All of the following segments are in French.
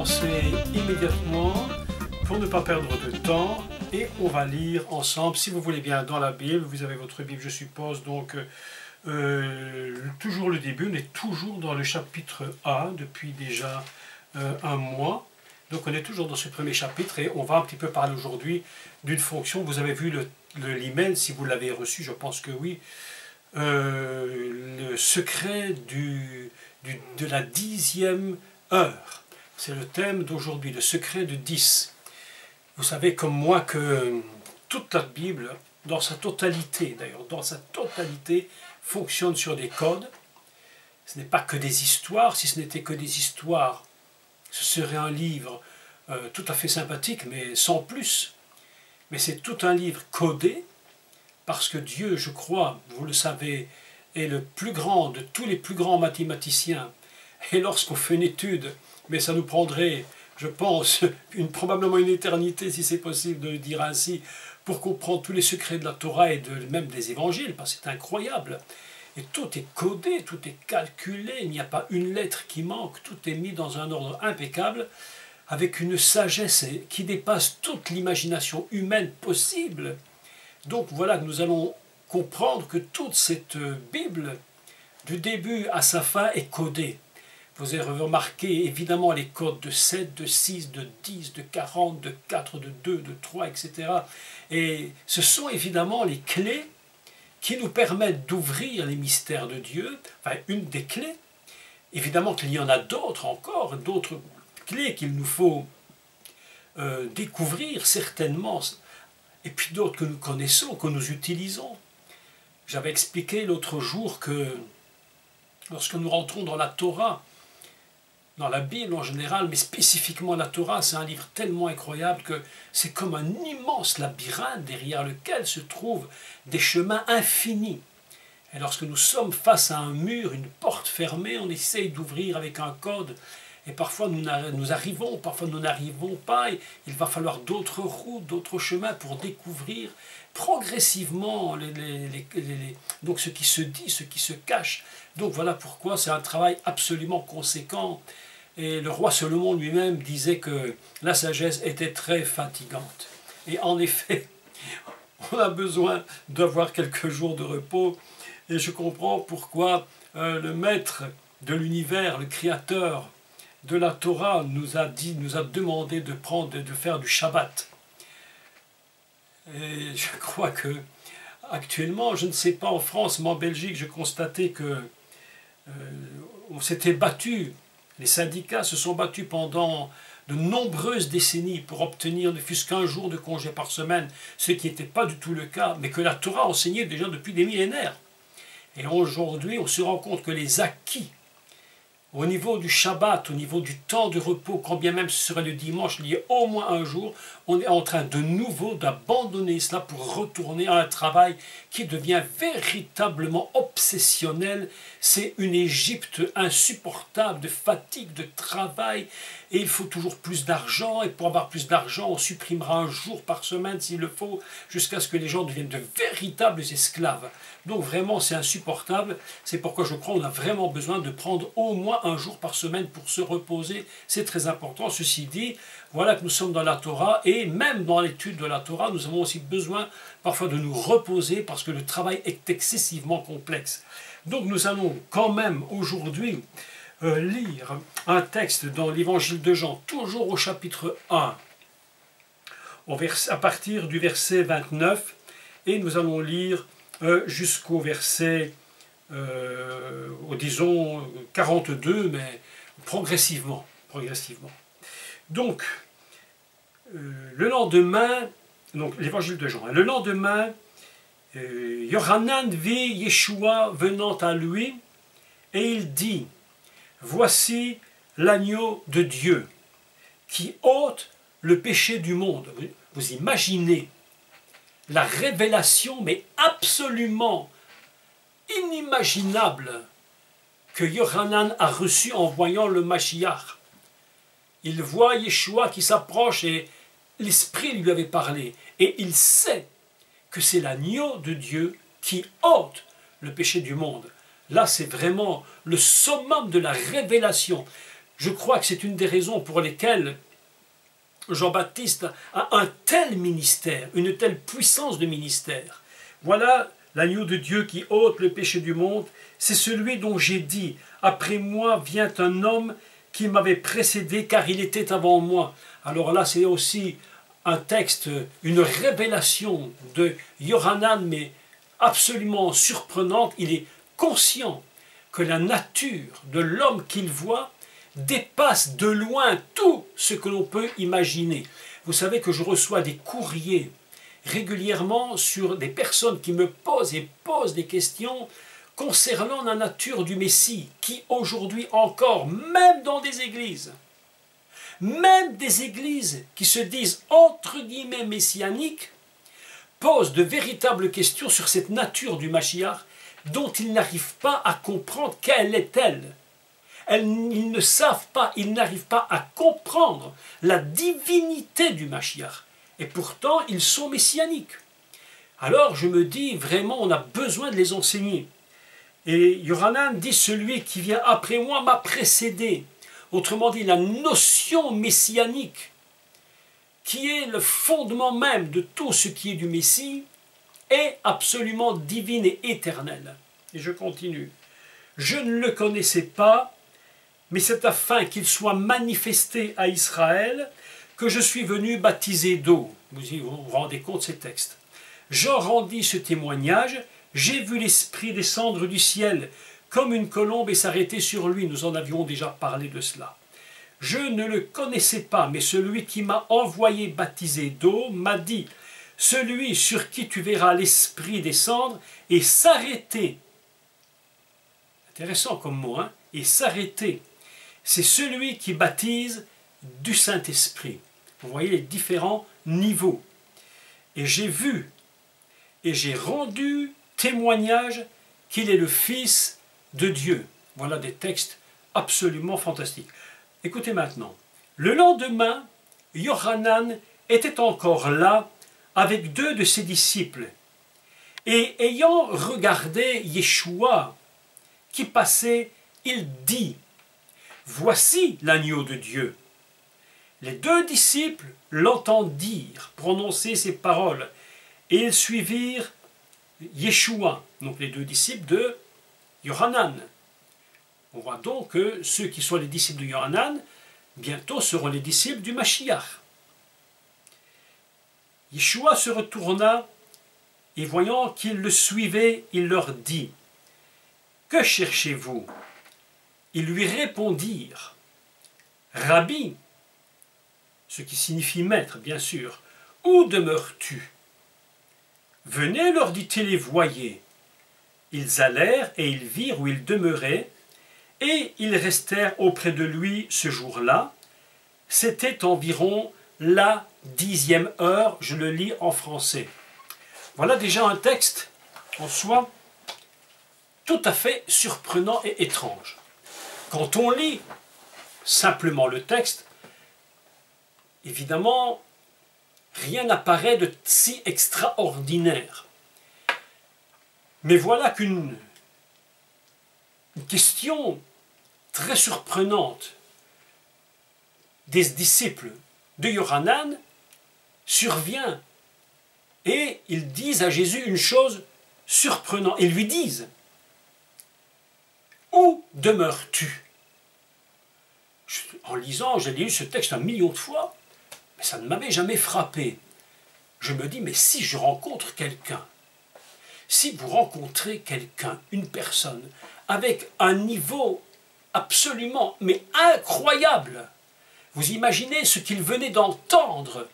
commencer immédiatement pour ne pas perdre de temps et on va lire ensemble, si vous voulez bien, dans la Bible. Vous avez votre Bible, je suppose, donc toujours le début. On est toujours dans le chapitre 1 depuis déjà un mois. Donc on est toujours dans ce premier chapitre et on va un petit peu parler aujourd'hui d'une fonction. Vous avez vu l'email, si vous l'avez reçu, je pense que oui. Le secret de la 10e heure. C'est le thème d'aujourd'hui, le secret de 10. Vous savez comme moi que toute la Bible, dans sa totalité d'ailleurs, dans sa totalité, fonctionne sur des codes. Ce n'est pas que des histoires. Si ce n'était que des histoires, ce serait un livre tout à fait sympathique, mais sans plus. Mais c'est tout un livre codé, parce que Dieu, je crois, vous le savez, est le plus grand de tous les plus grands mathématiciens. Et lorsqu'on fait une étude, mais ça nous prendrait, je pense, probablement une éternité, si c'est possible de le dire ainsi, pour comprendre tous les secrets de la Torah et même des évangiles, parce que c'est incroyable. Et tout est codé, tout est calculé, il n'y a pas une lettre qui manque, tout est mis dans un ordre impeccable, avec une sagesse qui dépasse toute l'imagination humaine possible. Donc voilà que nous allons comprendre que toute cette Bible, du début à sa fin, est codée. Vous avez remarqué évidemment les codes de 7, de 6, de 10, de 40, de 4, de 2, de 3, etc. Et ce sont évidemment les clés qui nous permettent d'ouvrir les mystères de Dieu, enfin une des clés. Évidemment qu'il y en a d'autres encore, d'autres clés qu'il nous faut découvrir certainement, et puis d'autres que nous connaissons, que nous utilisons. J'avais expliqué l'autre jour que lorsque nous rentrons dans la Torah, dans la Bible en général, mais spécifiquement la Torah, c'est un livre tellement incroyable que c'est comme un immense labyrinthe derrière lequel se trouvent des chemins infinis. Et lorsque nous sommes face à un mur, une porte fermée, on essaye d'ouvrir avec un code. Et parfois nous arrivons, parfois nous n'arrivons pas. Et il va falloir d'autres routes, d'autres chemins pour découvrir progressivement donc ce qui se dit, ce qui se cache. Donc voilà pourquoi c'est un travail absolument conséquent. Et le roi Salomon lui-même disait que la sagesse était très fatigante. Et en effet, on a besoin d'avoir quelques jours de repos. Et je comprends pourquoi le maître de l'univers, le créateur de la Torah, nous a demandé de faire du Shabbat. Et je crois que actuellement, je ne sais pas en France, mais en Belgique, je constatais que on s'était battu, les syndicats se sont battus pendant de nombreuses décennies pour obtenir ne fût-ce qu'un jour de congé par semaine, ce qui n'était pas du tout le cas, mais que la Torah enseignait déjà depuis des millénaires. Et aujourd'hui, on se rend compte que les acquis au niveau du Shabbat, au niveau du temps de repos, quand bien même ce serait le dimanche, il y a au moins un jour, on est en train de nouveau d'abandonner cela pour retourner à un travail qui devient véritablement obsessionnel. C'est une Égypte insupportable de fatigue, de travail, et il faut toujours plus d'argent, et pour avoir plus d'argent, on supprimera un jour par semaine s'il le faut, jusqu'à ce que les gens deviennent de véritables esclaves. Donc vraiment, c'est insupportable. C'est pourquoi je crois qu'on a vraiment besoin de prendre au moins un jour par semaine pour se reposer. C'est très important. Ceci dit, voilà que nous sommes dans la Torah, et même dans l'étude de la Torah, nous avons aussi besoin parfois de nous reposer parce que le travail est excessivement complexe. Donc nous allons quand même aujourd'hui lire un texte dans l'évangile de Jean, toujours au chapitre 1, à partir du verset 29, et nous allons lire jusqu'au verset, disons, 42, mais progressivement. Donc, le lendemain, donc l'évangile de Jean, le lendemain, Yohanan vit Yeshua venant à lui, et il dit, « Voici l'agneau de Dieu, qui ôte le péché du monde. » Vous imaginez la révélation, mais absolument inimaginable, que Yohanan a reçue en voyant le Mashiach. Il voit Yeshua qui s'approche et l'Esprit lui avait parlé. Et il sait que c'est l'agneau de Dieu qui ôte le péché du monde. Là, c'est vraiment le summum de la révélation. Je crois que c'est une des raisons pour lesquelles Jean-Baptiste a un tel ministère, une telle puissance de ministère. Voilà l'agneau de Dieu qui ôte le péché du monde. C'est celui dont j'ai dit, après moi vient un homme qui m'avait précédé car il était avant moi. Alors là, c'est aussi un texte, une révélation de Yohanan, mais absolument surprenante. Il est conscient que la nature de l'homme qu'il voit dépasse de loin tout ce que l'on peut imaginer. Vous savez que je reçois des courriers régulièrement sur des personnes qui me posent des questions concernant la nature du Messie, qui aujourd'hui encore, même dans des églises qui se disent entre guillemets messianiques, posent de véritables questions sur cette nature du Mashiach dont ils n'arrivent pas à comprendre quelle est-elle. Ils ne savent pas, ils n'arrivent pas à comprendre la divinité du Mashiach. Et pourtant, ils sont messianiques. Alors je me dis, vraiment, on a besoin de les enseigner. Et Yohanan dit, celui qui vient après moi m'a précédé. Autrement dit, la notion messianique, qui est le fondement même de tout ce qui est du Messie, est absolument divine et éternelle. Et je continue. Je ne le connaissais pas, mais c'est afin qu'il soit manifesté à Israël que je suis venu baptiser d'eau. Vous vous rendez compte de ces textes. Jean rendit ce témoignage, j'ai vu l'Esprit descendre du ciel comme une colombe et s'arrêter sur lui. Nous en avions déjà parlé de cela. Je ne le connaissais pas, mais celui qui m'a envoyé baptiser d'eau m'a dit, celui sur qui tu verras l'Esprit descendre et s'arrêter. Intéressant comme mot, hein? Et s'arrêter. C'est celui qui baptise du Saint-Esprit. Vous voyez les différents niveaux. Et j'ai vu et j'ai rendu témoignage qu'il est le Fils de Dieu. Voilà des textes absolument fantastiques. Écoutez maintenant. Le lendemain, Yohanan était encore là avec 2 de ses disciples. Et ayant regardé Yeshua qui passait, il dit, « Voici l'agneau de Dieu ». Les 2 disciples l'entendirent prononcer ces paroles et ils suivirent Yeshua, donc les 2 disciples de Yohanan. On voit donc que ceux qui sont les disciples de Yohanan, bientôt seront les disciples du Mashiach. Yeshua se retourna et voyant qu'ils le suivaient, il leur dit, « Que cherchez-vous » Ils lui répondirent, « Rabbi » ce qui signifie maître, bien sûr, « Où demeures-tu » Venez, leur dit-il, et voyez. Ils allèrent et ils virent où il demeurait, et ils restèrent auprès de lui ce jour-là. C'était environ la 10e heure, je le lis en français. Voilà déjà un texte en soi tout à fait surprenant et étrange. Quand on lit simplement le texte, évidemment, rien n'apparaît de si extraordinaire. Mais voilà qu'une question très surprenante des disciples de Yohanan survient et ils disent à Jésus une chose surprenante. Ils lui disent, « Où demeures-tu » En lisant, j'ai lu ce texte 1 million de fois, mais ça ne m'avait jamais frappé. Je me dis, mais si je rencontre quelqu'un, si vous rencontrez quelqu'un, une personne, avec un niveau absolument, mais incroyable, vous imaginez ce qu'il venait d'entendre,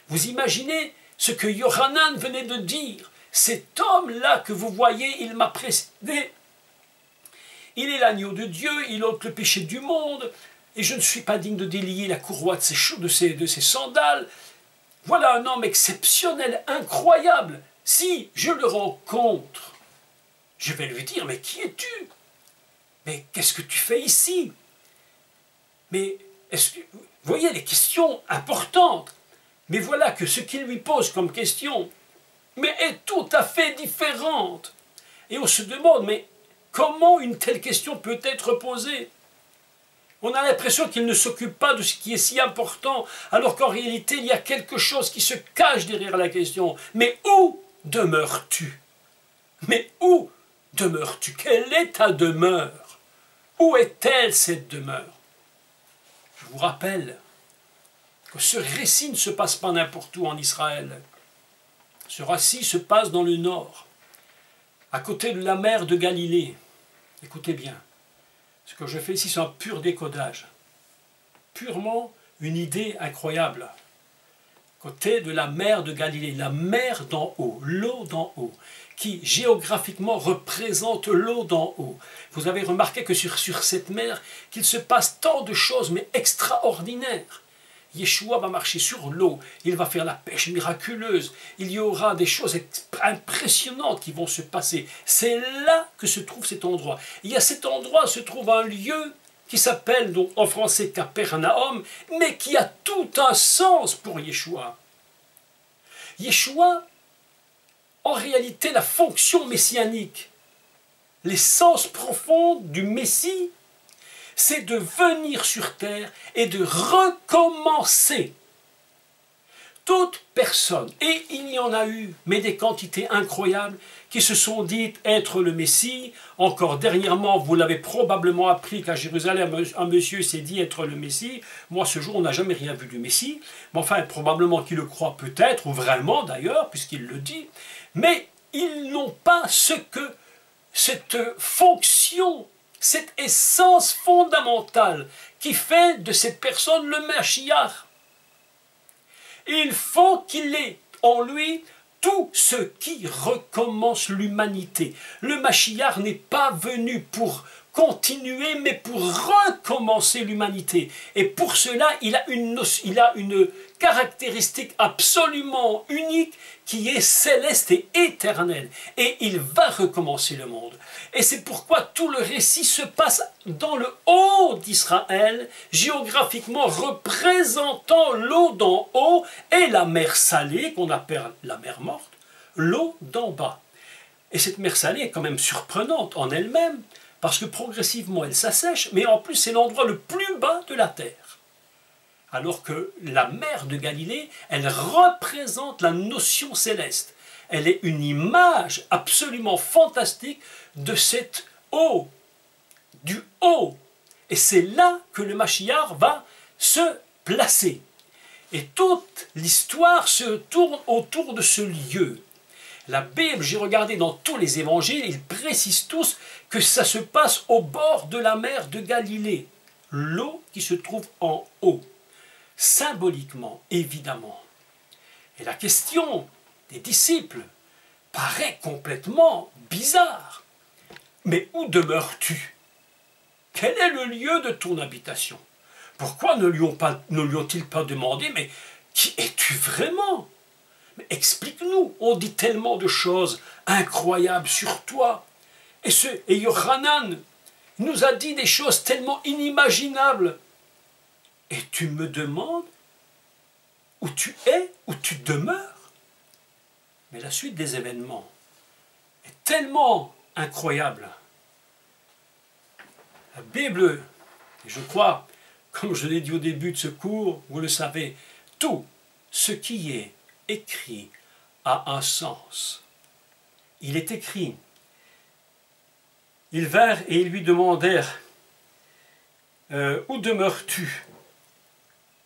vous imaginez ce que Yohanan venait de dire, cet homme-là que vous voyez, il m'a précédé, il est l'agneau de Dieu, il ôte le péché du monde, et je ne suis pas digne de délier la courroie de ses sandales. Voilà un homme exceptionnel, incroyable. Si je le rencontre, je vais lui dire, mais qui es-tu? Mais qu'est-ce que tu fais ici? Mais est-ce que... Vous voyez les questions importantes. Mais voilà que ce qu'il lui pose comme question mais est tout à fait différente. Et on se demande, mais comment une telle question peut être posée? On a l'impression qu'il ne s'occupe pas de ce qui est si important, alors qu'en réalité, il y a quelque chose qui se cache derrière la question. Mais où demeures-tu? Mais où demeures-tu? Quelle est ta demeure? Où est-elle, cette demeure? Je vous rappelle que ce récit ne se passe pas n'importe où en Israël. Ce récit se passe dans le nord, à côté de la mer de Galilée. Écoutez bien, ce que je fais ici, c'est un pur décodage. Purement une idée incroyable. Côté de la mer de Galilée, la mer d'en haut, l'eau d'en haut, qui géographiquement représente l'eau d'en haut. Vous avez remarqué que sur cette mer, qu'il se passe tant de choses, mais extraordinaires. Yeshua va marcher sur l'eau, il va faire la pêche miraculeuse, il y aura des choses impressionnantes qui vont se passer. C'est là que se trouve cet endroit. Et à cet endroit se trouve un lieu qui s'appelle donc en français Capernaum, mais qui a tout un sens pour Yeshua. Yeshua, en réalité, la fonction messianique, l'essence profonde du Messie, c'est de venir sur terre et de recommencer. Toute personne, et il y en a eu, mais des quantités incroyables, qui se sont dites être le Messie. Encore dernièrement, vous l'avez probablement appris qu'à Jérusalem, un monsieur s'est dit être le Messie. Moi, ce jour, on n'a jamais rien vu du Messie. Mais enfin, probablement qu'il le croit peut-être, ou vraiment d'ailleurs, puisqu'il le dit. Mais ils n'ont pas cette fonction, cette essence fondamentale qui fait de cette personne le Mashiach. Il faut qu'il ait en lui tout ce qui recommence l'humanité. Le Mashiach n'est pas venu pour continuer, mais pour recommencer l'humanité. Et pour cela, il a une caractéristique absolument unique qui est céleste et éternelle. Et il va recommencer le monde. Et c'est pourquoi tout le récit se passe dans le haut d'Israël, géographiquement représentant l'eau d'en haut et la mer salée, qu'on appelle la mer morte, l'eau d'en bas. Et cette mer salée est quand même surprenante en elle-même, parce que progressivement elle s'assèche, mais en plus c'est l'endroit le plus bas de la terre. Alors que la mer de Galilée, elle représente la notion céleste. Elle est une image absolument fantastique de cette eau, du haut. Et c'est là que le Mashiach va se placer. Et toute l'histoire se tourne autour de ce lieu. La Bible, j'ai regardé dans tous les évangiles, ils précisent tous que ça se passe au bord de la mer de Galilée. L'eau qui se trouve en haut. Symboliquement, évidemment. Et la question des disciples paraît complètement bizarre. Mais où demeures-tu? Quel est le lieu de ton habitation? Pourquoi ne lui ont-ils pas demandé, mais qui es-tu vraiment? Mais explique-nous, on dit tellement de choses incroyables sur toi. Et Yohanan nous a dit des choses tellement inimaginables. Et tu me demandes où tu es, où tu demeures? Mais la suite des événements est tellement incroyable. La Bible, et je crois, comme je l'ai dit au début de ce cours, vous le savez, tout ce qui est écrit a un sens. Il est écrit. Ils vinrent et ils lui demandèrent où demeures-tu?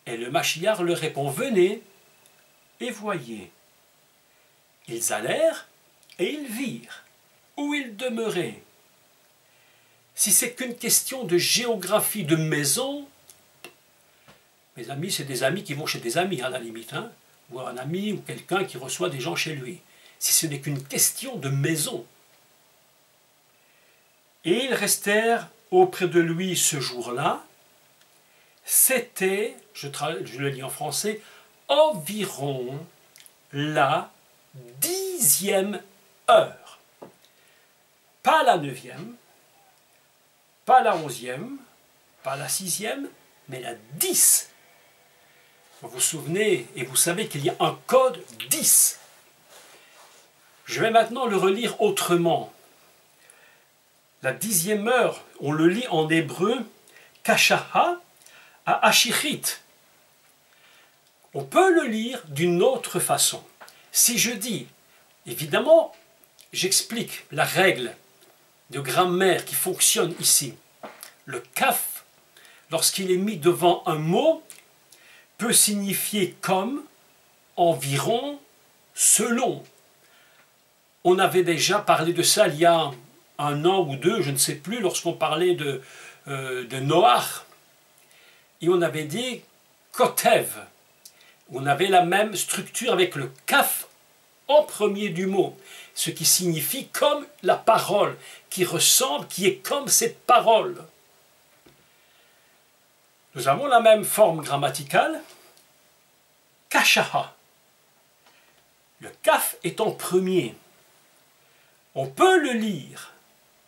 Et le Mashiach leur répond, venez et voyez. Ils allèrent et ils virent où il demeurait. Si c'est qu'une question de géographie de maison, mes amis, c'est des amis qui vont chez des amis à la limite, hein, ou un ami ou quelqu'un qui reçoit des gens chez lui. Si ce n'est qu'une question de maison. Et ils restèrent auprès de lui ce jour-là. C'était, je le lis en français, environ la 10e heure. Pas la 9e, pas la 11e, pas la 6e, mais la 10. Vous vous souvenez et vous savez qu'il y a un code 10. Je vais maintenant le relire autrement. La 10e heure, on le lit en hébreu, Kashaha à Ashichit. On peut le lire d'une autre façon. Si je dis, évidemment, j'explique la règle de grammaire qui fonctionne ici. Le kaf, lorsqu'il est mis devant un mot, peut signifier comme, environ, selon. On avait déjà parlé de ça il y a un an ou deux, je ne sais plus, lorsqu'on parlait de Noach. Et on avait dit kotev. On avait la même structure avec le kaf en premier du mot, ce qui signifie comme la parole, qui ressemble, qui est comme cette parole. Nous avons la même forme grammaticale, kashaha. Le kaf est en premier. On peut le lire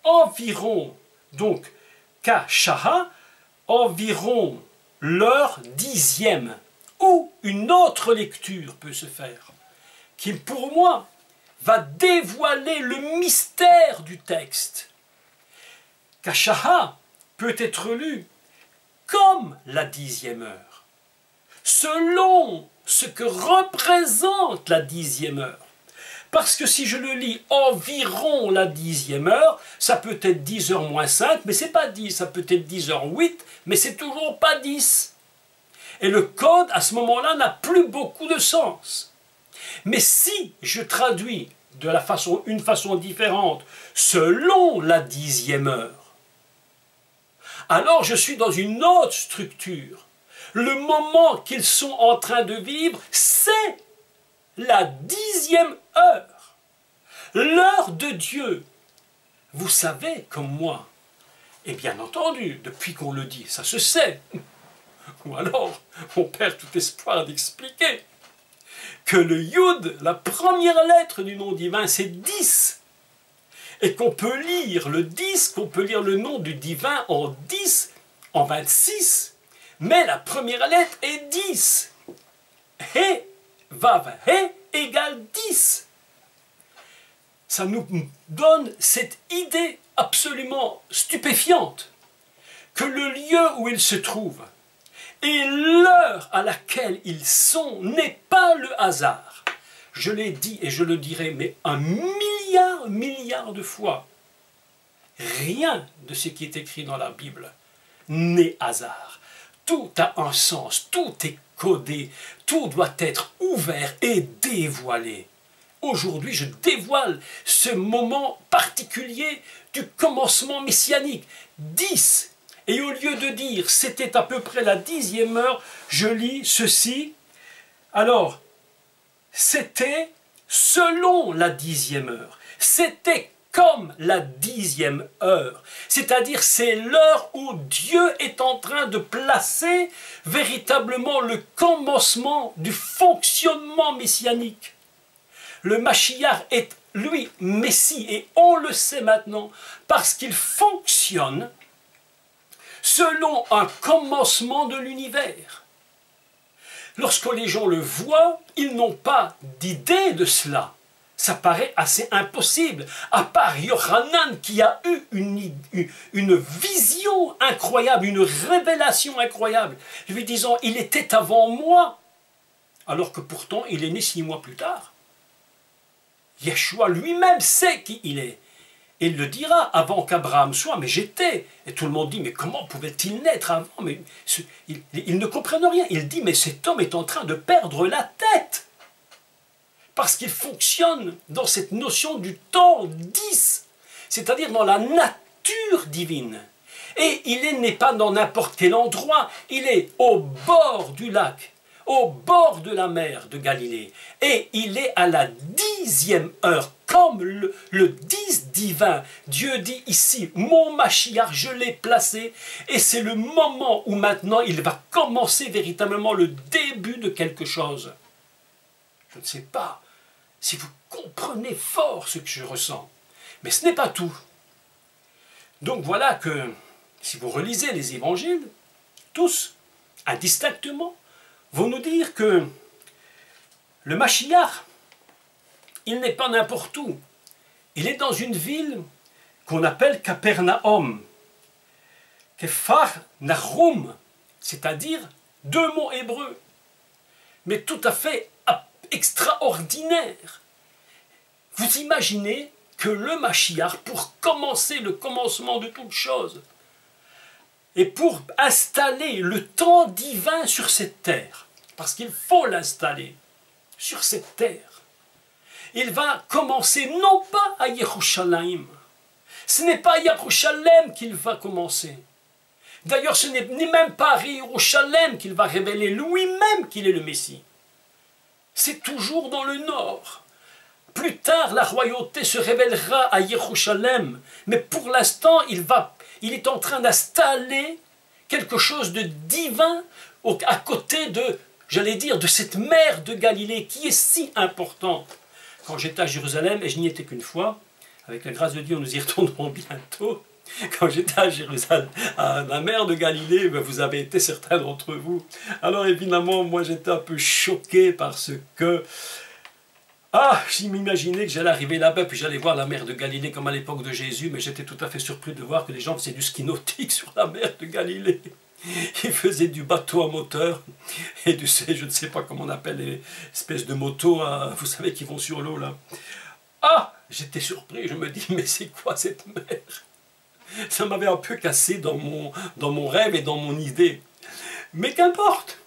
environ, donc kashaha, environ leur dixième, ou une autre lecture peut se faire, qui pour moi va dévoiler le mystère du texte. Kashaha peut être lu comme la dixième heure, selon ce que représente la dixième heure. Parce que si je le lis environ la dixième heure, ça peut être 10h moins 5, mais c'est pas 10, ça peut être 10h08, mais c'est toujours pas 10. Et le code, à ce moment-là, n'a plus beaucoup de sens. Mais si je traduis une façon différente, selon la dixième heure, alors je suis dans une autre structure. Le moment qu'ils sont en train de vivre, c'est la dixième heure. L'heure de Dieu. Vous savez, comme moi, et bien entendu, depuis qu'on le dit, ça se sait, ou alors on perd tout espoir d'expliquer, que le Yud, la première lettre du nom divin, c'est 10. Et qu'on peut lire le 10, qu'on peut lire le nom du divin en 10, en 26, mais la première lettre est 10. He, vav, he, égale 10. Ça nous donne cette idée absolument stupéfiante que le lieu où ils se trouvent et l'heure à laquelle ils sont n'est pas le hasard. Je l'ai dit et je le dirai, mais un milliard de fois. Rien de ce qui est écrit dans la Bible n'est hasard. Tout a un sens, tout est codé, tout doit être ouvert et dévoilé. Aujourd'hui, je dévoile ce moment particulier du commencement messianique. 10. Et au lieu de dire c'était à peu près la 10e heure, je lis ceci. Alors, c'était selon la 10e heure. C'était comme la 10e heure. C'est-à-dire c'est l'heure où Dieu est en train de placer véritablement le commencement du fonctionnement messianique. Le Mashiach est, lui, Messie, et on le sait maintenant, parce qu'il fonctionne selon un commencement de l'univers. Lorsque les gens le voient, ils n'ont pas d'idée de cela. Ça paraît assez impossible, à part Yochanan qui a eu une vision incroyable, une révélation incroyable, lui disant « il était avant moi », alors que pourtant il est né 6 mois plus tard. Yeshua lui-même sait qui il est. Et il le dira avant qu'Abraham soit, mais j'étais. Et tout le monde dit, mais comment pouvait-il naître avant? Mais ils ne comprennent rien. Il dit, mais cet homme est en train de perdre la tête. Parce qu'il fonctionne dans cette notion du temps 10, c'est-à-dire dans la nature divine. Et il n'est pas dans n'importe quel endroit, il est au bord du lac, au bord de la mer de Galilée. Et il est à la 10e heure, comme le 10 divin. Dieu dit ici, mon Mashiach, je l'ai placé, et c'est le moment où maintenant il va commencer véritablement le début de quelque chose. Je ne sais pas si vous comprenez fort ce que je ressens, mais ce n'est pas tout. Donc voilà que, si vous relisez les évangiles, tous, indistinctement, vont nous dire que le Mashiach, il n'est pas n'importe où. Il est dans une ville qu'on appelle Capernaum. Kefar Nahum, c'est-à-dire deux mots hébreux, mais tout à fait extraordinaires. Vous imaginez que le Mashiach, pour commencer le commencement de toute chose, et pour installer le temps divin sur cette terre, parce qu'il faut l'installer sur cette terre, il va commencer non pas à Yerushalayim, ce n'est pas à Yerushalem qu'il va commencer. D'ailleurs, ce n'est même pas à Yerushalem qu'il va révéler lui-même qu'il est le Messie. C'est toujours dans le nord. Plus tard, la royauté se révélera à Yerushalem, mais pour l'instant, il est en train d'installer quelque chose de divin à côté de, j'allais dire, de cette mer de Galilée qui est si importante. Quand j'étais à Jérusalem, et je n'y étais qu'une fois, avec la grâce de Dieu, nous y retournerons bientôt. Quand j'étais à Jérusalem, à la mer de Galilée, vous avez été certains d'entre vous. Alors évidemment, moi j'étais un peu choqué parce que je m'imaginais que j'allais arriver là-bas, puis j'allais voir la mer de Galilée comme à l'époque de Jésus, mais j'étais tout à fait surpris de voir que les gens faisaient du ski nautique sur la mer de Galilée. Ils faisaient du bateau à moteur, et je ne sais pas comment on appelle les espèces de motos, vous savez, qui vont sur l'eau là. J'étais surpris, je me dis, mais c'est quoi cette mer? Ça m'avait un peu cassé dans mon rêve et dans mon idée. Mais qu'importe,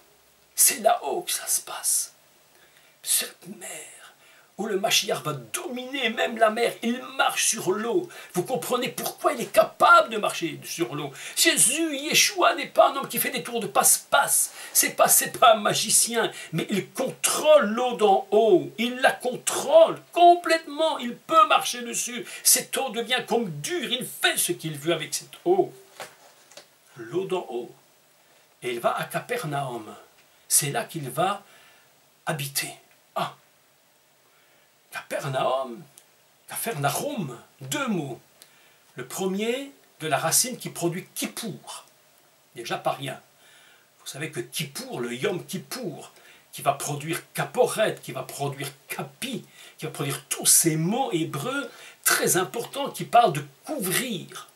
c'est là-haut que ça se passe. Cette mer, où le Mashiach va dominer même la mer, il marche sur l'eau. Vous comprenez pourquoi il est capable de marcher sur l'eau. Jésus, Yeshua, n'est pas un homme qui fait des tours de passe-passe. C'est pas un magicien, mais il contrôle l'eau d'en haut. Il la contrôle complètement. Il peut marcher dessus. Cette eau devient comme dure. Il fait ce qu'il veut avec cette eau. L'eau d'en haut. Et il va à Capernaum. C'est là qu'il va habiter. Capernaum, deux mots. Le premier, de la racine qui produit Kippour. Déjà pas rien. Vous savez que Kippour, le Yom Kippour, qui va produire Kaporet, qui va produire Kapi, qui va produire tous ces mots hébreux très importants qui parlent de couvrir.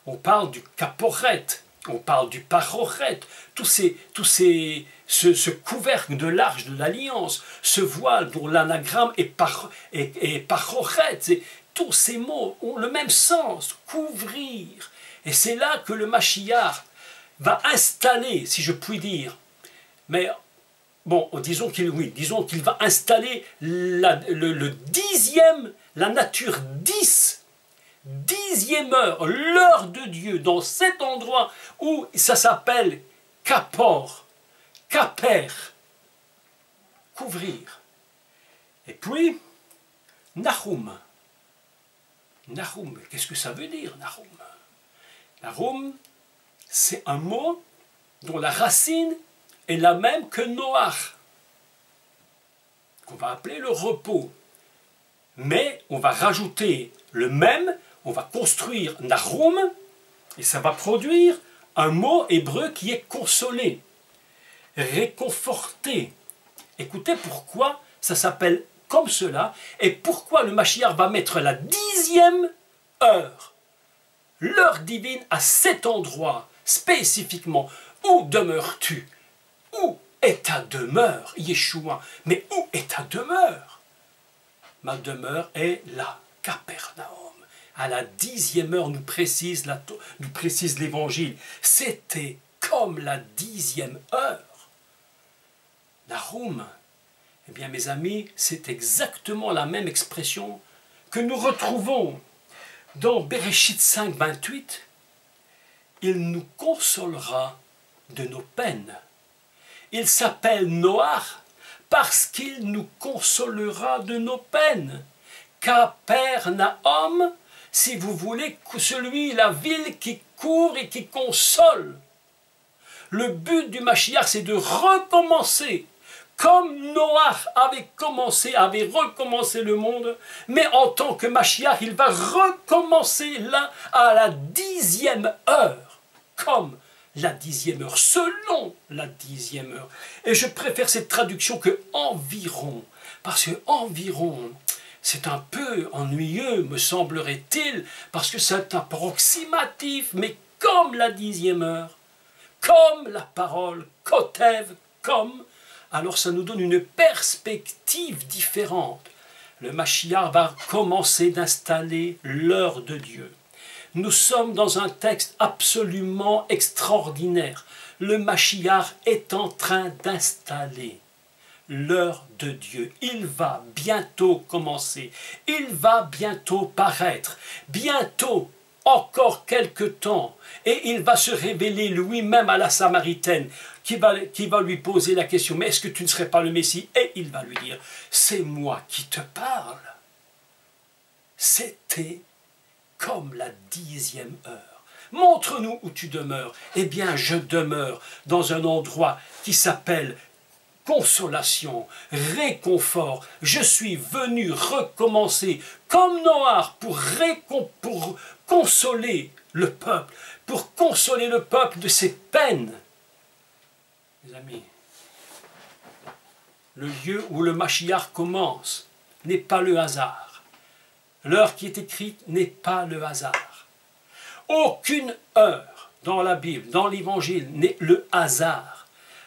On parle du Kaporet, on parle du Paroret, ce couvercle de l'arche de l'alliance, ce voile dont l'anagramme est Paroret, tous ces mots ont le même sens, couvrir. Et c'est là que le Mashiach va installer, si je puis dire, mais bon, disons qu'il va installer le dixième, la nature 10e heure, l'heure de Dieu, dans cet endroit où ça s'appelle Kapor, Kaper, couvrir. Et puis, Nahum. Nahum, qu'est-ce que ça veut dire, Nahum? Nahum, c'est un mot dont la racine est la même que Noach, qu'on va appeler le repos. Mais on va rajouter le même, on va construire Nahum, et ça va produire un mot hébreu qui est consolé, réconforté. Écoutez pourquoi ça s'appelle comme cela, et pourquoi le Mashiach va mettre la 10e heure, l'heure divine, à cet endroit, spécifiquement. Où demeures-tu? Où est ta demeure, Yeshua? Mais où est ta demeure? Ma demeure est là, Capernaum. À la 10e heure, nous précise l'Évangile. C'était comme la 10e heure. Nahum, eh bien mes amis, c'est exactement la même expression que nous retrouvons dans Bereshit 5, 28. Il nous consolera de nos peines. Il s'appelle Noach parce qu'il nous consolera de nos peines. Capernaum, si vous voulez, la ville qui court et qui console. Le but du Mashiach, c'est de recommencer, comme Noach avait recommencé le monde, mais en tant que Mashiach, il va recommencer là à la 10e heure, comme la 10e heure, selon la 10e heure. Et je préfère cette traduction que environ, parce que environ, c'est un peu ennuyeux, me semblerait-il, parce que c'est approximatif, mais comme la 10e heure, comme la parole, kotev, comme, alors ça nous donne une perspective différente. Le Mashiach va commencer d'installer l'heure de Dieu. Nous sommes dans un texte absolument extraordinaire. Le Mashiach est en train d'installer l'heure de Dieu. Il va bientôt commencer. Il va bientôt paraître. Bientôt, encore quelque temps. Et il va se révéler lui-même à la Samaritaine qui va lui poser la question, mais est-ce que tu ne serais pas le Messie? Et il va lui dire, c'est moi qui te parle. C'était comme la 10e heure. Montre-nous où tu demeures. Eh bien, je demeure dans un endroit qui s'appelle consolation, réconfort. Je suis venu recommencer comme Noir pour consoler le peuple de ses peines. Mes amis, le lieu où le Mashiach commence n'est pas le hasard. L'heure qui est écrite n'est pas le hasard. Aucune heure dans la Bible, dans l'Évangile, n'est le hasard.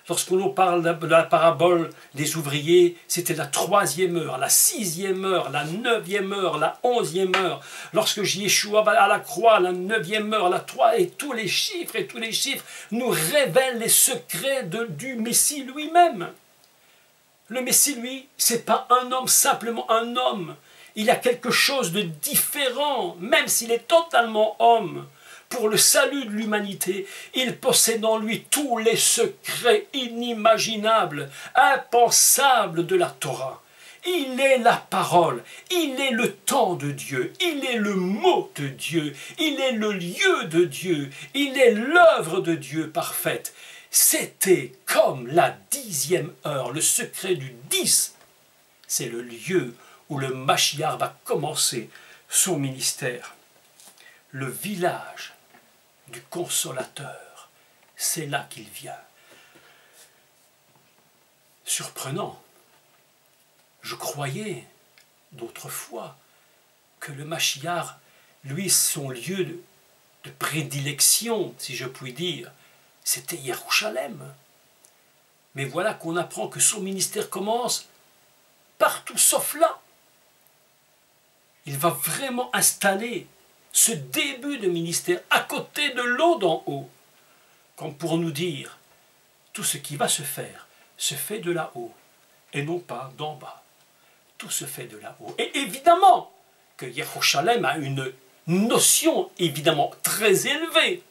Lorsqu'on nous parle de la parabole des ouvriers, c'était la 3e heure, la 6e heure, la 9e heure, la 11e heure. Lorsque Yeshua va à la croix, la 9e heure, la 3, et tous les chiffres nous révèlent les secrets du Messie lui-même. Le Messie, lui, c'est pas un homme, simplement un homme. Il y a quelque chose de différent, même s'il est totalement homme. Pour le salut de l'humanité, il possède en lui tous les secrets inimaginables, impensables de la Torah. Il est la parole, il est le temps de Dieu, il est le mot de Dieu, il est le lieu de Dieu, il est l'œuvre de Dieu parfaite. C'était comme la 10e heure, le secret du 10. C'est le lieu où le Mashiach va commencer son ministère. Le village du consolateur, c'est là qu'il vient. Surprenant. Je croyais d'autrefois que le Mashiach, lui, son lieu de prédilection, si je puis dire, c'était Yerushalem. Mais voilà qu'on apprend que son ministère commence partout sauf là. Il va vraiment installer ce début de ministère à côté de l'eau d'en haut, comme pour nous dire, tout ce qui va se fait de là-haut, et non pas d'en bas. Tout se fait de là-haut. Et évidemment que Yerushalem a une notion évidemment très élevée,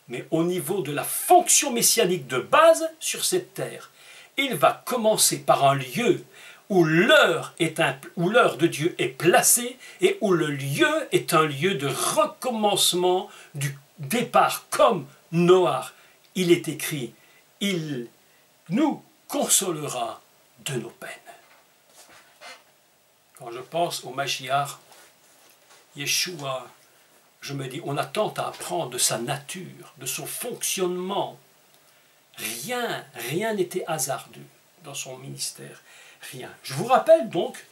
mais au niveau de la fonction messianique de base sur cette terre, il va commencer par un lieu où l'heure de Dieu est placée et où le lieu est un lieu de recommencement du départ, comme Noah. Il est écrit, il nous consolera de nos peines. Quand je pense au Mashiach, Yeshua, je me dis, on a tant à apprendre de sa nature, de son fonctionnement. Rien n'était hasardeux dans son ministère. Rien. Je vous rappelle donc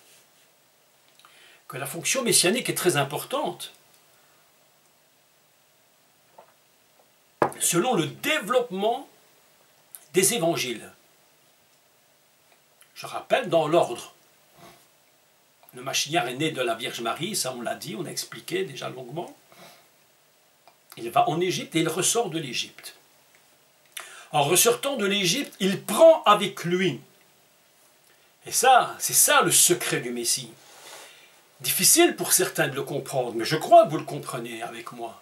que la fonction messianique est très importante. Selon le développement des évangiles. Je rappelle dans l'ordre. Le Mashiach est né de la Vierge Marie, ça on l'a dit, on a expliqué déjà longuement. Il va en Égypte et il ressort de l'Égypte. En ressortant de l'Égypte, il prend avec lui. Et ça, c'est ça le secret du Messie. Difficile pour certains de le comprendre, mais je crois que vous le comprenez avec moi.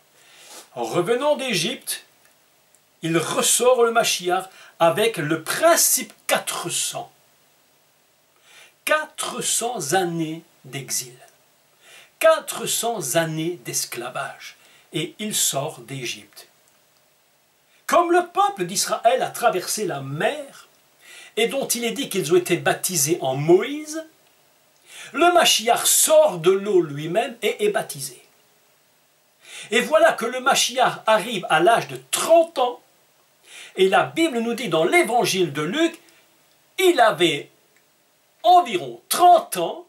En revenant d'Égypte, il ressort le Mashiach avec le principe 400. 400 années d'exil. 400 années d'esclavage. Et il sort d'Égypte. Comme le peuple d'Israël a traversé la mer, et dont il est dit qu'ils ont été baptisés en Moïse, le Mashiach sort de l'eau lui-même et est baptisé. Et voilà que le Mashiach arrive à l'âge de 30 ans, et la Bible nous dit dans l'évangile de Luc, il avait environ 30 ans,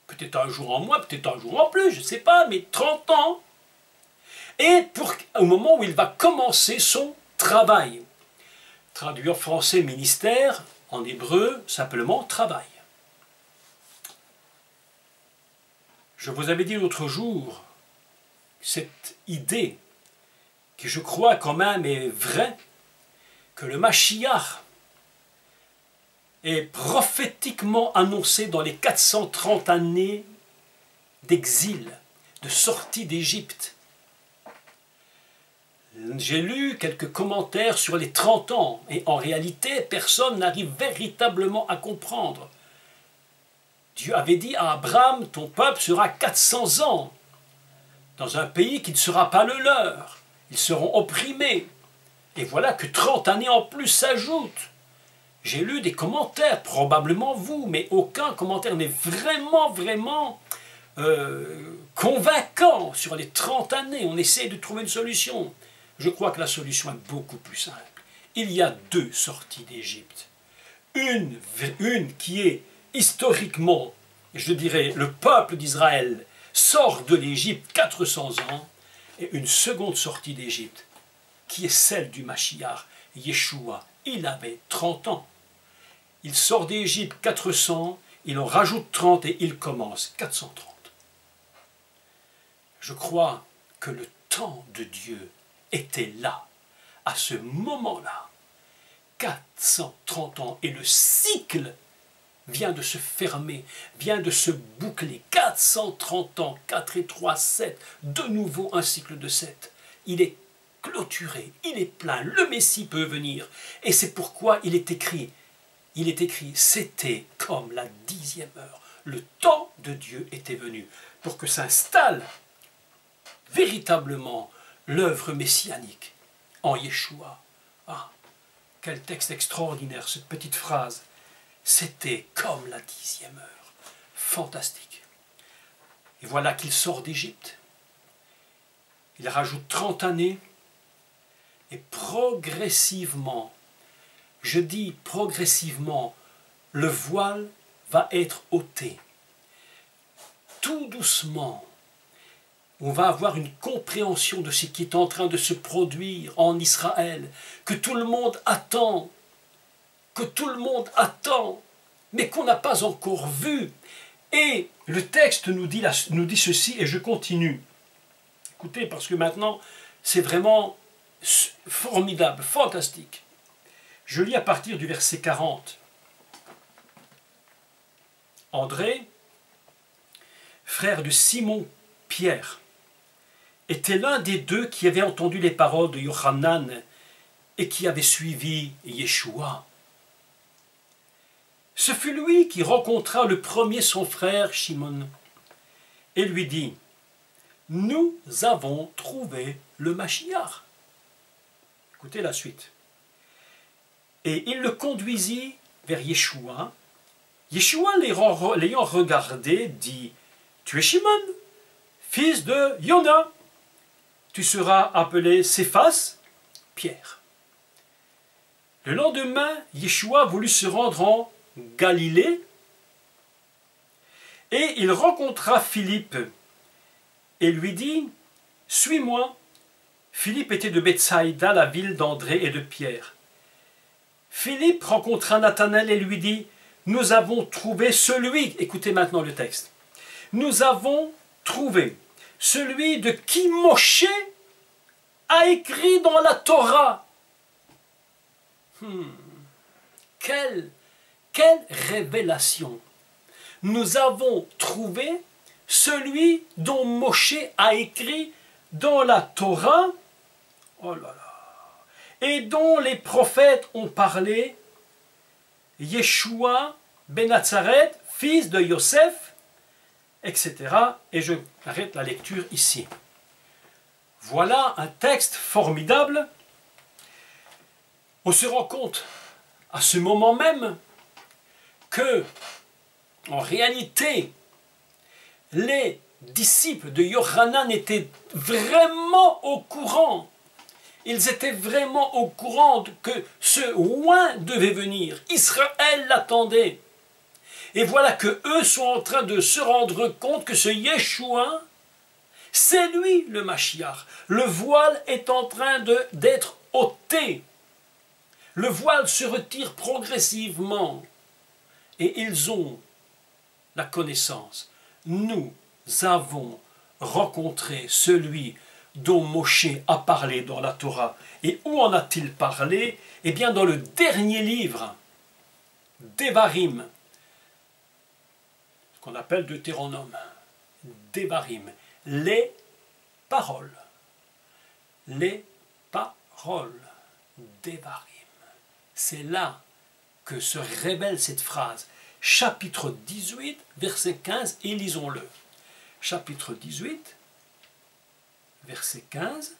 peut-être un jour en moins, peut-être un jour en plus, je ne sais pas, mais 30 ans, et au moment où il va commencer son travail. Traduit en français ministère, en hébreu simplement travail. Je vous avais dit l'autre jour, cette idée, qui je crois quand même est vraie, que le Mashiach est prophétiquement annoncé dans les 430 années d'exil, de sortie d'Égypte. J'ai lu quelques commentaires sur les 30 ans, et en réalité, personne n'arrive véritablement à comprendre. Dieu avait dit à Abraham, ton peuple sera 400 ans, dans un pays qui ne sera pas le leur. Ils seront opprimés. Et voilà que 30 années en plus s'ajoutent. J'ai lu des commentaires, probablement vous, mais aucun commentaire n'est vraiment convaincant sur les 30 années. On essaie de trouver une solution. Je crois que la solution est beaucoup plus simple. Il y a deux sorties d'Égypte. Une qui est historiquement, je dirais, le peuple d'Israël sort de l'Égypte 400 ans, et une seconde sortie d'Égypte, qui est celle du Mashiach, Yeshua. Il avait 30 ans. Il sort d'Égypte 400, il en rajoute 30 et il commence 430. Je crois que le temps de Dieu était là, à ce moment-là. 430 ans, et le cycle vient de se fermer, vient de se boucler. 430 ans, 4 et 3, 7, de nouveau un cycle de 7. Il est clôturé, il est plein, le Messie peut venir. Et c'est pourquoi il est écrit, c'était comme la 10e heure. Le temps de Dieu était venu pour que s'installe véritablement l'œuvre messianique en Yeshua. Ah, quel texte extraordinaire, cette petite phrase. C'était comme la 10e heure. Fantastique. Et voilà qu'il sort d'Égypte. Il rajoute 30 années et progressivement, je dis progressivement, le voile va être ôté. Tout doucement, on va avoir une compréhension de ce qui est en train de se produire en Israël, que tout le monde attend, mais qu'on n'a pas encore vu. Et le texte nous dit ceci, et je continue. Écoutez, parce que maintenant, c'est vraiment formidable, fantastique. Je lis à partir du verset 40. André, frère de Simon-Pierre, était l'un des deux qui avait entendu les paroles de Yochanan et qui avait suivi Yeshua. Ce fut lui qui rencontra le premier son frère Shimon et lui dit « Nous avons trouvé le Mashiach. » Écoutez la suite. Et il le conduisit vers Yeshua. Yeshua, l'ayant regardé, dit « Tu es Shimon, fils de Yona. Tu seras appelé Céphas, Pierre. » Le lendemain, Yeshua voulut se rendre en Galilée et il rencontra Philippe et lui dit « Suis-moi. » Philippe était de Bethsaïda, la ville d'André et de Pierre. Philippe rencontra Nathanaël et lui dit « Nous avons trouvé celui, écoutez maintenant le texte, nous avons trouvé celui de qui Moshe a écrit dans la Torah. » Quelle révélation! Nous avons trouvé celui dont Moshe a écrit dans la Torah, oh là là, et dont les prophètes ont parlé, Yeshua ben Nazareth, fils de Yosef, etc. Et je arrête la lecture ici. Voilà un texte formidable. On se rend compte à ce moment même que, en réalité, les disciples de Yochanan étaient vraiment au courant. Ils étaient vraiment au courant que ce oint devait venir. Israël l'attendait. Et voilà que eux sont en train de se rendre compte que ce Yeshua, C'est lui le Mashiach. Le voile est en train d'être ôté. Le voile se retire progressivement. Et ils ont la connaissance. Nous avons rencontré celui dont Moshe a parlé dans la Torah. Et où en a-t-il parlé? Eh bien dans le dernier livre Devarim, ce qu'on appelle Deutéronome. Devarim, les paroles. Les paroles. Devarim. C'est là que se révèle cette phrase. Chapitre 18, verset 15, et lisons-le. Chapitre 18, verset 15.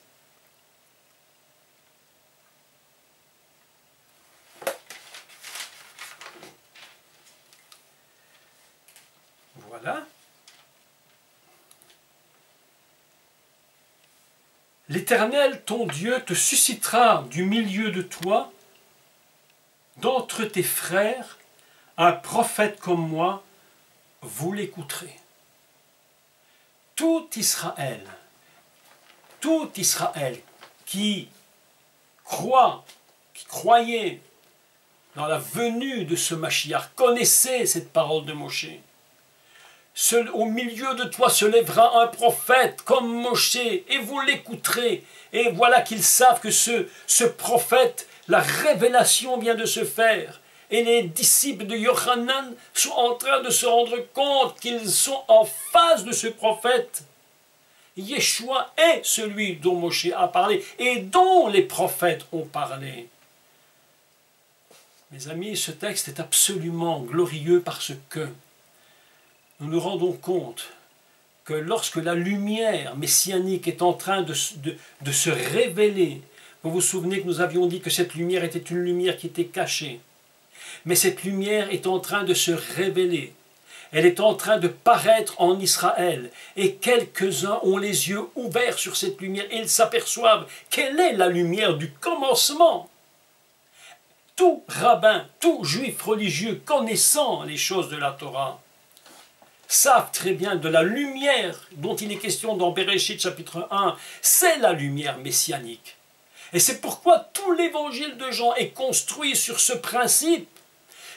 Voilà. L'Éternel, ton Dieu, te suscitera du milieu de toi, d'entre tes frères, un prophète comme moi, vous l'écouterez. Tout Israël qui croyait dans la venue de ce Mashiach, connaissait cette parole de Moshe. Au milieu de toi se lèvera un prophète comme Moshe, et vous l'écouterez. Et voilà qu'ils savent que ce prophète, la révélation vient de se faire. Et les disciples de Yochanan sont en train de se rendre compte qu'ils sont en face de ce prophète. Yeshua est celui dont Moshe a parlé et dont les prophètes ont parlé. Mes amis, ce texte est absolument glorieux parce que nous nous rendons compte que lorsque la lumière messianique est en train de se révéler, vous vous souvenez que nous avions dit que cette lumière était une lumière qui était cachée, mais cette lumière est en train de se révéler. Elle est en train de paraître en Israël, et quelques-uns ont les yeux ouverts sur cette lumière, et ils s'aperçoivent quelle est la lumière du commencement. Tout rabbin, tout juif religieux connaissant les choses de la Torah, savent très bien de la lumière dont il est question dans Bereshit chapitre 1, c'est la lumière messianique. Et c'est pourquoi tout l'évangile de Jean est construit sur ce principe.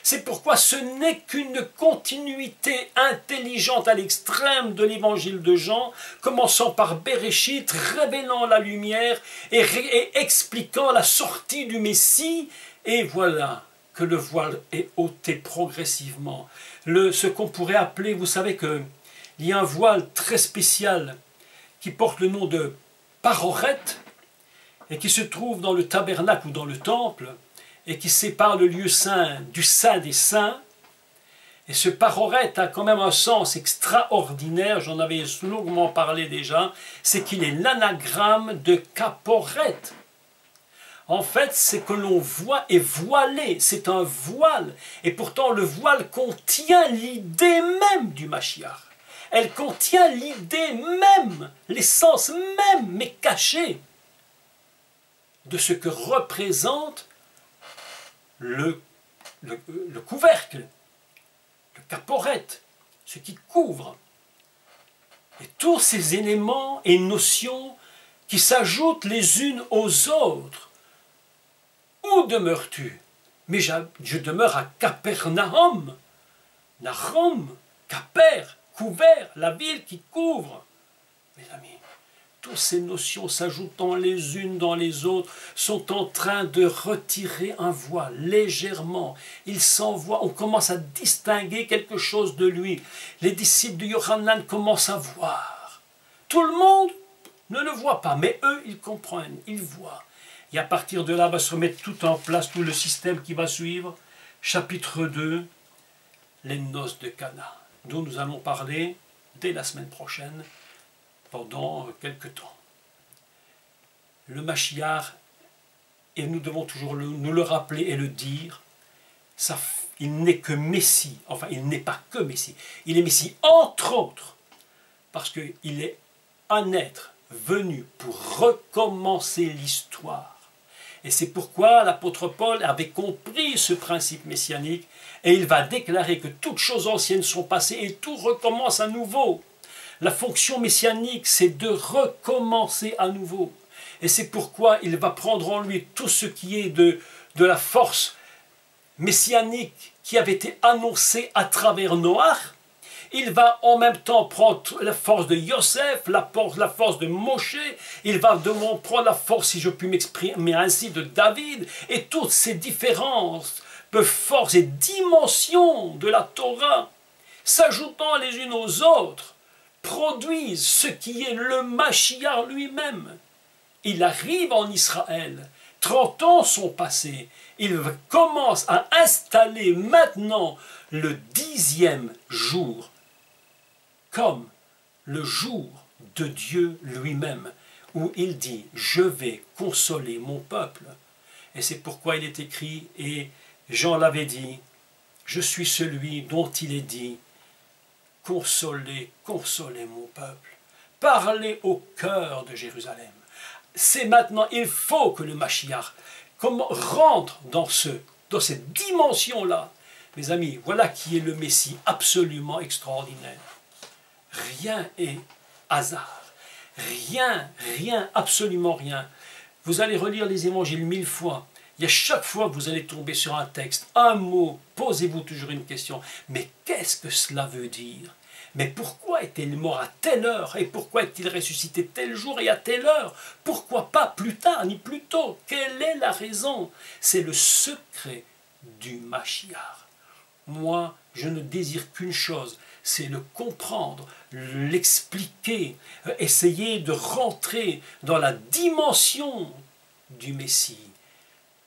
C'est pourquoi ce n'est qu'une continuité intelligente à l'extrême de l'évangile de Jean, commençant par Bereshit, révélant la lumière et expliquant la sortie du Messie. Et voilà que le voile est ôté progressivement. Ce qu'on pourrait appeler, vous savez qu'il y a un voile très spécial qui porte le nom de paroret et qui se trouve dans le tabernacle ou dans le temple, et qui sépare le lieu saint du saint des saints. Et ce paroret a quand même un sens extraordinaire, j'en avais longuement parlé déjà, c'est qu'il est l'anagramme de caporet. En fait, c'est que l'on voit est voilé, c'est un voile. Et pourtant, le voile contient l'idée même du Mashiach. Elle contient l'idée même, l'essence même, mais cachée, de ce que représente le couvercle, le caporet, ce qui couvre. Et tous ces éléments et notions qui s'ajoutent les unes aux autres. Où demeures-tu? Mais je demeure à Capernaum. Nahum, Caper, couvert, la ville qui couvre. Mes amis, toutes ces notions s'ajoutant les unes dans les autres sont en train de retirer un voile légèrement. Il s'envoie, on commence à distinguer quelque chose de lui. Les disciples de Yochanan commencent à voir. Tout le monde ne le voit pas, mais eux, ils comprennent, ils voient. Et à partir de là, va se remettre tout en place, tout le système qui va suivre. Chapitre 2, les noces de Cana, dont nous allons parler dès la semaine prochaine, pendant quelque temps. Le Mashiach, et nous devons toujours nous le rappeler et le dire, il n'est que Messie, enfin il n'est pas que Messie, il est Messie entre autres, parce qu'il est un être venu pour recommencer l'histoire. Et c'est pourquoi l'apôtre Paul avait compris ce principe messianique, et il va déclarer que toutes choses anciennes sont passées et tout recommence à nouveau. La fonction messianique, c'est de recommencer à nouveau. Et c'est pourquoi il va prendre en lui tout ce qui est de la force messianique qui avait été annoncée à travers Noach. Il va en même temps prendre la force de Yosef, la force de Moshe, il va prendre la force, si je puis m'exprimer ainsi, de David, et toutes ces différences de force et dimensions de la Torah, s'ajoutant les unes aux autres, produisent ce qui est le Mashiach lui-même. Il arrive en Israël, 30 ans sont passés, il commence à installer maintenant le 10e jour, comme le jour de Dieu lui-même, où il dit « Je vais consoler mon peuple ». Et c'est pourquoi il est écrit, et Jean l'avait dit, « Je suis celui dont il est dit, consolez, consolez mon peuple, parlez au cœur de Jérusalem ». C'est maintenant, il faut que le Mashiach rentre dans cette dimension-là. Mes amis, voilà qui est le Messie absolument extraordinaire. Rien est hasard. Rien, absolument rien. Vous allez relire les évangiles 1000 fois. Et à chaque fois que vous allez tomber sur un texte, un mot, posez-vous toujours une question. Mais qu'est-ce que cela veut dire? Mais pourquoi est-il mort à telle heure? Et pourquoi est-il ressuscité tel jour et à telle heure? Pourquoi pas plus tard ni plus tôt? Quelle est la raison? C'est le secret du Mashiach. Moi, je ne désire qu'une chose, c'est le comprendre, l'expliquer, essayer de rentrer dans la dimension du Messie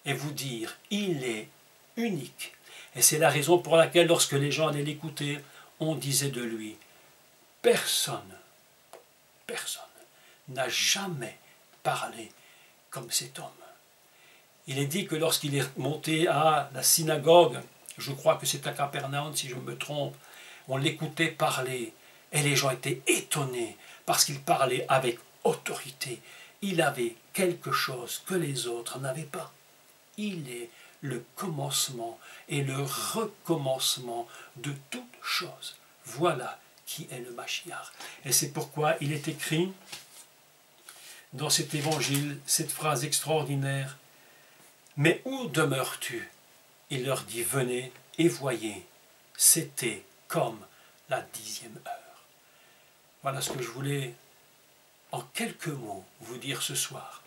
et vous dire, il est unique. Et c'est la raison pour laquelle, lorsque les gens allaient l'écouter, on disait de lui, personne n'a jamais parlé comme cet homme. Il est dit que lorsqu'il est monté à la synagogue, je crois que c'est à Capernaum si je me trompe, on l'écoutait parler et les gens étaient étonnés parce qu'il parlait avec autorité. Il avait quelque chose que les autres n'avaient pas. Il est le commencement et le recommencement de toutes choses. Voilà qui est le Mashiach. Et c'est pourquoi il est écrit dans cet évangile, cette phrase extraordinaire, « Mais où demeures-tu » Il leur dit, « Venez et voyez, c'était comme la 10e heure. » Voilà ce que je voulais, en quelques mots, vous dire ce soir,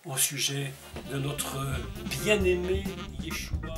au sujet de notre bien-aimé Yeshua.